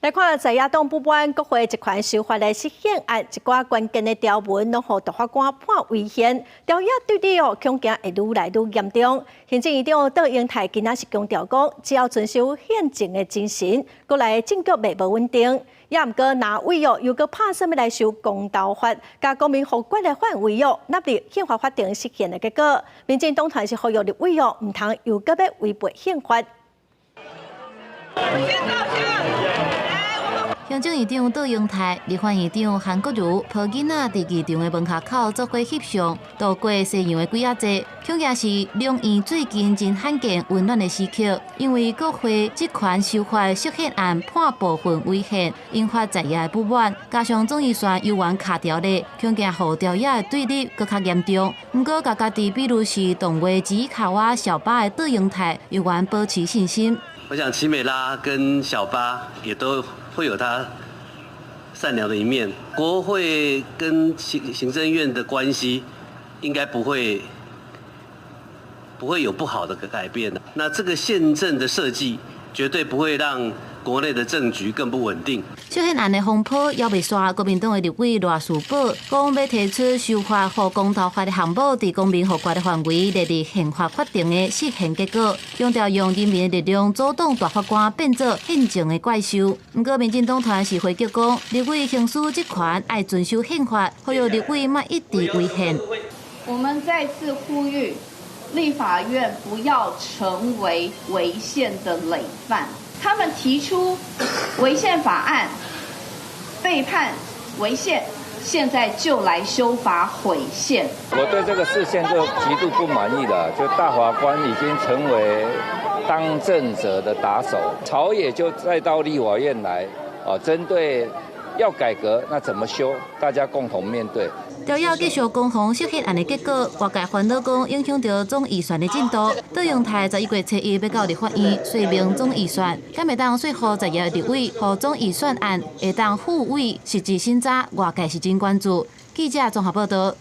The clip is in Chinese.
来看在野党不满国会一款修法的实现案，一寡关键的条文拢互大法官判违宪，条约对立恐惊会愈来愈严重。行政院长邓英泰今仔是强调讲，只要遵守宪政的精神，国内政局袂无稳定。也毋过拿违约又搁拍什么来受公道法，甲公民互管的反违约纳入宪法法定实现的结果。民进党团是呼吁立违约毋通又搁要违背宪法。行政院长邓英泰、立法院长韩国瑜抱囡仔伫议场的门口口做伙翕相，度过西洋的几仔节。恐惊是两院最近真罕见温暖的时刻，因为国会这款修法修宪案判部分违宪，引发在野不满，加上总预算又完卡条例，恐惊互条约的对立更较严重。不过，家己比如是动画吉卡哇小巴的邓英泰，又完保持信心。我想奇美拉跟小巴也都会有他善良的一面。国会跟行政院的关系应该不会有不好的改变的。那这个宪政的设计绝对不会让国内的政局更不稳定。修宪案的风波还未煞，国民党的立委赖士宝讲要提出修法和公道法的项目，伫公民互决的范围列入宪法法定的实现结果，强调用人民的力量阻挡大法官变作宪政的怪兽。不过，民进党团是回击讲，立委行使职权爱遵守宪法，呼吁立委莫一直违宪。我们再次呼吁，立法院不要成为违宪的累犯。他们提出违宪法案，被判违宪，现在就来修法毁宪。我对这个释宪就极度不满意了，就大法官已经成为当政者的打手，朝野就再到立法院来，针对要改革，那怎么修，大家共同面对。条约继续攻防修宪案的结果，外界烦恼讲影响到总预算的进度。邓英泰11月初1要到立法院说明总预算，敢会当说服在野立委，和总预算案会当复委实质审查，外界是真关注。记者综合报道。